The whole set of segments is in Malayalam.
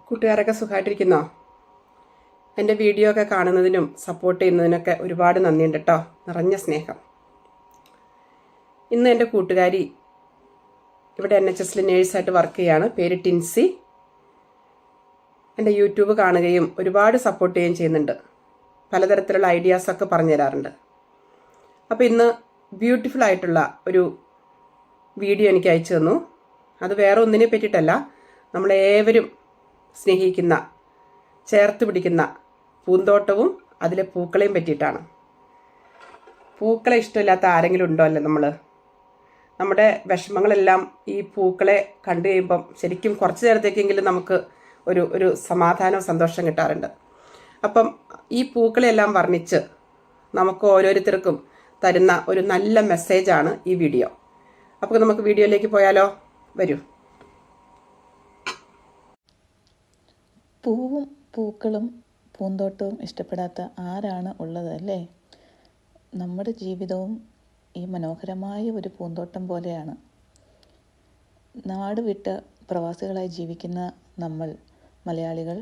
കൂട്ടുകാരൊക്കെ സുഖമായിട്ടിരിക്കുന്നോ? എൻ്റെ വീഡിയോ ഒക്കെ കാണുന്നതിനും സപ്പോർട്ട് ചെയ്യുന്നതിനൊക്കെ ഒരുപാട് നന്ദിയുണ്ട് കേട്ടോ. നിറഞ്ഞ സ്നേഹം. ഇന്ന് എൻ്റെ കൂട്ടുകാരി ഇവിടെ NHSൽ നേഴ്സായിട്ട് വർക്ക് ചെയ്യാണ്. പേര് ടിൻസി. എൻ്റെ യൂട്യൂബ് കാണുകയും ഒരുപാട് സപ്പോർട്ട് ചെയ്യുകയും ചെയ്യുന്നുണ്ട്. പലതരത്തിലുള്ള ഐഡിയാസൊക്കെ പറഞ്ഞു തരാറുണ്ട്. അപ്പോൾ ഇന്ന് ബ്യൂട്ടിഫുൾ ആയിട്ടുള്ള ഒരു വീഡിയോ എനിക്ക് അയച്ചു തന്നു. അത് വേറെ ഒന്നിനെ പറ്റിയിട്ടല്ല, നമ്മളേവരും സ്നേഹിക്കുന്ന, ചേർത്ത് പിടിക്കുന്ന പൂന്തോട്ടവും അതിലെ പൂക്കളെയും പറ്റിയിട്ടാണ്. പൂക്കളെ ഇഷ്ടമില്ലാത്ത ആരെങ്കിലും ഉണ്ടോ? അല്ലേ നമ്മുടെ വിഷമങ്ങളെല്ലാം ഈ പൂക്കളെ കണ്ടു കഴിയുമ്പം ശരിക്കും കുറച്ച് നേരത്തേക്കെങ്കിലും നമുക്ക് ഒരു സമാധാനവും സന്തോഷം കിട്ടാറുണ്ട്. അപ്പം ഈ പൂക്കളെല്ലാം വർണ്ണിച്ച് നമുക്ക് ഓരോരുത്തർക്കും തരുന്ന ഒരു നല്ല മെസ്സേജാണ് ഈ വീഡിയോ. അപ്പോൾ നമുക്ക് വീഡിയോയിലേക്ക് പോയാലോ? വരൂ. പൂവും പൂക്കളും പൂന്തോട്ടവും ഇഷ്ടപ്പെടാത്ത ആരാണ് ഉള്ളത് അല്ലേ? നമ്മുടെ ജീവിതവും ഈ മനോഹരമായ ഒരു പൂന്തോട്ടം പോലെയാണ്. നാട് വിട്ട് പ്രവാസികളായി ജീവിക്കുന്ന നമ്മൾ മലയാളികൾ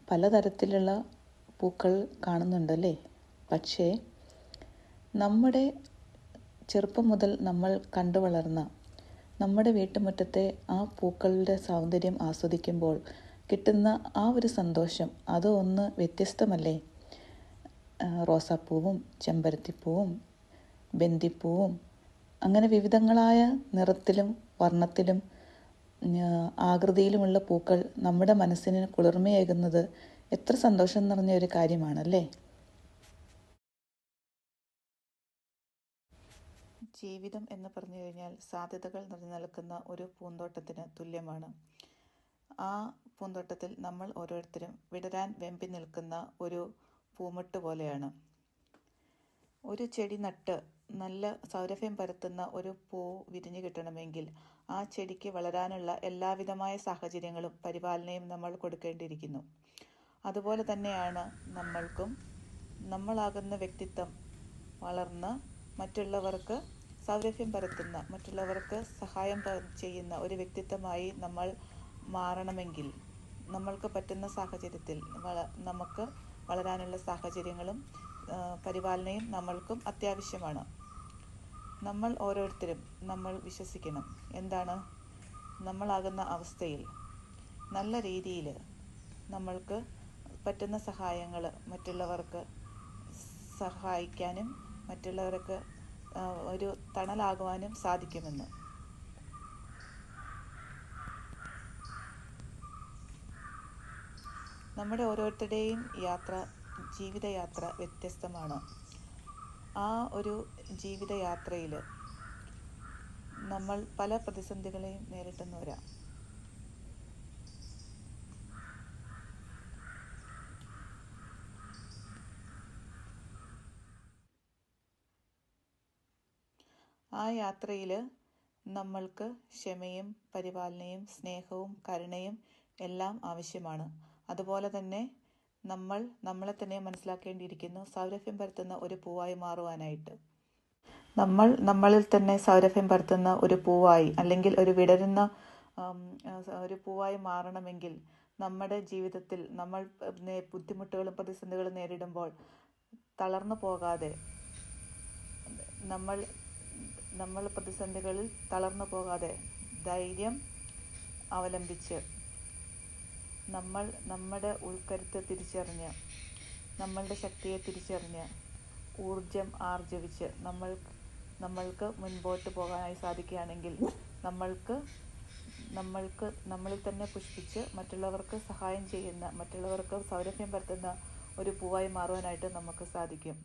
പലതരത്തിലുള്ള പൂക്കൾ കാണുന്നുണ്ടല്ലേ? പക്ഷേ നമ്മുടെ ചെറുപ്പം മുതൽ നമ്മൾ കണ്ടു വളർന്ന നമ്മുടെ വീട്ടുമുറ്റത്തെ ആ പൂക്കളുടെ സൗന്ദര്യം ആസ്വദിക്കുമ്പോൾ കിട്ടുന്ന ആ ഒരു സന്തോഷം, അത് ഒന്ന് വ്യത്യസ്തമല്ലേ? റോസാപ്പൂവും ചെമ്പരത്തിപ്പൂവും ബന്ദിപ്പൂവും അങ്ങനെ വിവിധങ്ങളായ നിറത്തിലും വർണ്ണത്തിലും ആകൃതിയിലുമുള്ള പൂക്കൾ നമ്മുടെ മനസ്സിന് കുളിർമയേകുന്നത് എത്ര സന്തോഷം നിറഞ്ഞ ഒരു കാര്യമാണല്ലേ? ജീവിതം എന്ന് പറഞ്ഞു കഴിഞ്ഞാൽ സാധ്യതകൾ നിറഞ്ഞു നിൽക്കുന്ന ഒരു പൂന്തോട്ടത്തിന് തുല്യമാണ്. ആ പൂന്തോട്ടത്തിൽ നമ്മൾ ഓരോരുത്തരും വിടരാൻ വെമ്പി നിൽക്കുന്ന ഒരു പൂമൊട്ട് പോലെയാണ്. ഒരു ചെടി നട്ട് നല്ല സൗരഭ്യം പരത്തുന്ന ഒരു പൂ വിരിഞ്ഞു കിട്ടണമെങ്കിൽ ആ ചെടിക്ക് വളരാനുള്ള എല്ലാവിധമായ സാഹചര്യങ്ങളും പരിപാലനയും നമ്മൾ കൊടുക്കേണ്ടിയിരിക്കുന്നു. അതുപോലെ തന്നെയാണ് നമ്മൾക്കും. നമ്മളാകുന്ന വ്യക്തിത്വം വളർന്ന് മറ്റുള്ളവർക്ക് സൗരഭ്യം പരത്തുന്ന, മറ്റുള്ളവർക്ക് സഹായം ചെയ്യുന്ന ഒരു വ്യക്തിത്വമായി നമ്മൾ മാറണമെങ്കിൽ നമ്മൾക്ക് പറ്റുന്ന സാഹചര്യത്തിൽ നമുക്ക് വളരാനുള്ള സാഹചര്യങ്ങളും പരിപാലനയും നമ്മൾക്കും അത്യാവശ്യമാണ്. നമ്മൾ ഓരോരുത്തരും നമ്മൾ വിശ്വസിക്കണം. എന്താണ്? നമ്മളാകുന്ന അവസ്ഥയിൽ നല്ല രീതിയിൽ നമ്മൾക്ക് പറ്റുന്ന സഹായങ്ങൾ മറ്റുള്ളവർക്ക് സഹായിക്കാനും മറ്റുള്ളവർക്ക് ഒരു തണലാകുവാനും സാധിക്കുമെന്ന്. നമ്മുടെ ഓരോരുത്തരുടെയും ജീവിതയാത്ര വ്യത്യസ്തമാണ്. ആ ഒരു ജീവിതയാത്രയിൽ നമ്മൾ പല പ്രതിസന്ധികളെയും നേരിട്ടുന്നവരാ. ആ യാത്രയിൽ നമ്മൾക്ക് ക്ഷമയും പരിപാലനയും സ്നേഹവും കരുണയും എല്ലാം ആവശ്യമാണ്. അതുപോലെ തന്നെ നമ്മളെ തന്നെ മനസ്സിലാക്കേണ്ടിയിരിക്കുന്നു, സൗരഭ്യം പരത്തുന്ന ഒരു പൂവായി മാറുവാനായിട്ട്. നമ്മളിൽ തന്നെ സൗരഭ്യം പരത്തുന്ന ഒരു പൂവായി, അല്ലെങ്കിൽ ഒരു വിടരുന്ന ഒരു പൂവായി മാറണമെങ്കിൽ നമ്മുടെ ജീവിതത്തിൽ നമ്മൾ ബുദ്ധിമുട്ടുകളും പ്രതിസന്ധികളും നേരിടുമ്പോൾ തളർന്നു പോകാതെ, നമ്മൾ പ്രതിസന്ധികളിൽ തളർന്നു പോകാതെ ധൈര്യം അവലംബിച്ച് നമ്മുടെ ഉൾക്കരുത്ത് തിരിച്ചറിഞ്ഞ്, നമ്മളുടെ ശക്തിയെ തിരിച്ചറിഞ്ഞ് ഊർജം ആർജവിച്ച് നമ്മൾക്ക് മുൻപോട്ട് പോകാനായി സാധിക്കുകയാണെങ്കിൽ നമ്മളിൽ തന്നെ പുഷ്പിച്ച് മറ്റുള്ളവർക്ക് സഹായം ചെയ്യുന്ന, മറ്റുള്ളവർക്ക് സൗരഭ്യം പരത്തുന്ന ഒരു പൂവായി മാറുവാനായിട്ട് നമുക്ക് സാധിക്കും.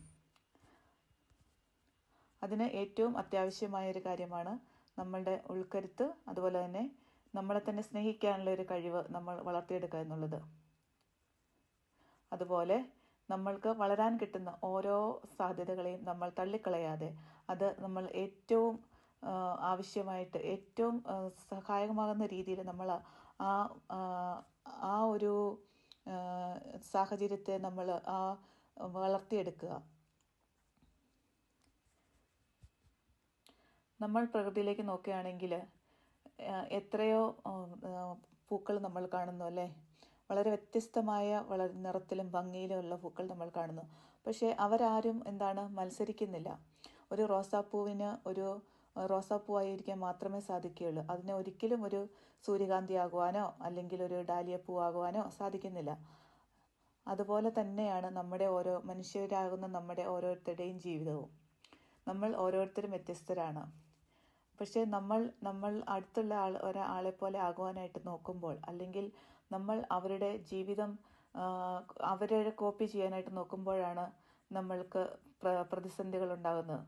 അതിന് ഏറ്റവും അത്യാവശ്യമായ ഒരു കാര്യമാണ് നമ്മളുടെ ഉൾക്കരുത്ത്. അതുപോലെ തന്നെ നമ്മളെ തന്നെ സ്നേഹിക്കാനുള്ള ഒരു കഴിവ് നമ്മൾ വളർത്തിയെടുക്കുക എന്നുള്ളത്. അതുപോലെ നമ്മൾക്ക് വളരാൻ കിട്ടുന്ന ഓരോ സാധ്യതകളെയും നമ്മൾ തള്ളിക്കളയാതെ, അത് നമ്മൾ ഏറ്റവും ആവശ്യമായിട്ട് ഏറ്റവും സഹായകമാകുന്ന രീതിയിൽ നമ്മൾ ആ ഒരു സാഹചര്യത്തെ നമ്മൾ വളർത്തിയെടുക്കുക. നമ്മൾ പ്രകൃതിയിലേക്ക് നോക്കുകയാണെങ്കിൽ എത്രയോ പൂക്കൾ നമ്മൾ കാണുന്നു അല്ലേ? വളരെ വ്യത്യസ്തമായ വളരെ നിറത്തിലും ഭംഗിയിലും ഉള്ള പൂക്കൾ നമ്മൾ കാണുന്നു. പക്ഷേ അവരാരും മത്സരിക്കുന്നില്ല. ഒരു റോസാപ്പൂവിന് ഒരു റോസാപ്പൂവായിരിക്കാൻ മാത്രമേ സാധിക്കുകയുള്ളൂ. അതിനെ ഒരിക്കലും ഒരു സൂര്യകാന്തി ആകുവാനോ അല്ലെങ്കിൽ ഒരു ഡാലിയ പൂവാകുവാനോ സാധിക്കുന്നില്ല. അതുപോലെ തന്നെയാണ് മനുഷ്യരാകുന്ന നമ്മുടെ ഓരോരുത്തരുടെയും ജീവിതവും. നമ്മൾ ഓരോരുത്തരും വ്യത്യസ്തരാണ്. പക്ഷേ നമ്മൾ അടുത്തുള്ള ഒരാളെ പോലെ ആകുവാനായിട്ട് നോക്കുമ്പോൾ, അല്ലെങ്കിൽ നമ്മൾ അവരുടെ ജീവിതം അവരുടെ കോപ്പി ചെയ്യാനായിട്ട് നോക്കുമ്പോഴാണ് നമ്മൾക്ക് പ്രതിസന്ധികൾ ഉണ്ടാകുന്നത്.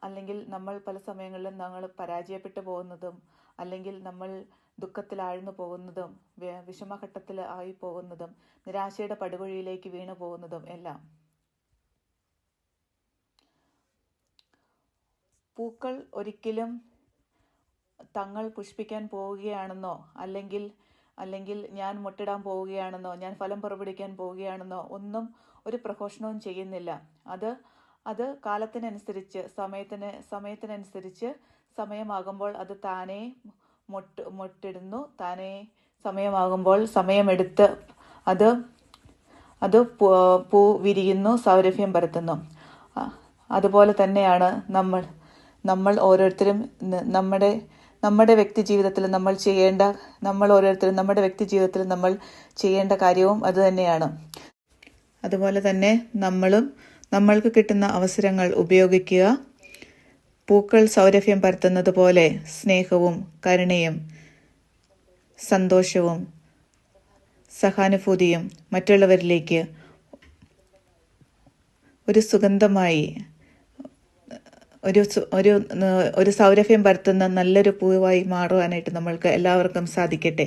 അല്ലെങ്കിൽ നമ്മൾ പല സമയങ്ങളിലും നമ്മൾ പരാജയപ്പെട്ടു പോകുന്നതും, അല്ലെങ്കിൽ നമ്മൾ ദുഃഖത്തിലാഴ്ന്നു പോകുന്നതും, വിഷമഘട്ടത്തിൽ ആയി പോകുന്നതും, നിരാശയുടെ പടുകുഴിയിലേക്ക് വീണു പോകുന്നതും എല്ലാം. പൂക്കൾ ഒരിക്കലും തങ്ങൾ പുഷ്പിക്കാൻ പോവുകയാണെന്നോ അല്ലെങ്കിൽ ഞാൻ മുട്ടിടാൻ പോവുകയാണെന്നോ ഞാൻ ഫലം പുറപ്പെടുവിക്കാൻ പോവുകയാണെന്നോ ഒന്നും ഒരു പ്രഘോഷണവും ചെയ്യുന്നില്ല. അത് കാലത്തിനനുസരിച്ച് സമയത്തിനനുസരിച്ച് സമയമാകുമ്പോൾ അത് താനേ മുട്ടിടുന്നു. താനേ സമയമാകുമ്പോൾ സമയമെടുത്ത് അത് പൂ വിരിയുന്നു, സൗരഭ്യം പരത്തുന്നു. അതുപോലെ തന്നെയാണ് നമ്മൾ ഓരോരുത്തരും നമ്മുടെ വ്യക്തി ജീവിതത്തിൽ നമ്മൾ ഓരോരുത്തരും നമ്മുടെ വ്യക്തി ജീവിതത്തിൽ നമ്മൾ ചെയ്യേണ്ട കാര്യവും അതുതന്നെയാണ്. അതുപോലെ തന്നെ നമ്മൾക്ക് കിട്ടുന്ന അവസരങ്ങൾ ഉപയോഗിക്കുക. പൂക്കൾ സൗരഭ്യം പരത്തുന്നത് പോലെ സ്നേഹവും കരുണയും സന്തോഷവും സഹാനുഭൂതിയും മറ്റുള്ളവരിലേക്ക് ഒരു സുഗന്ധമായി ഒരു സൗരഭ്യം പരത്തുന്ന നല്ലൊരു പൂവായി മാറുവാനായിട്ട് നമ്മൾക്ക് എല്ലാവർക്കും സാധിക്കട്ടെ.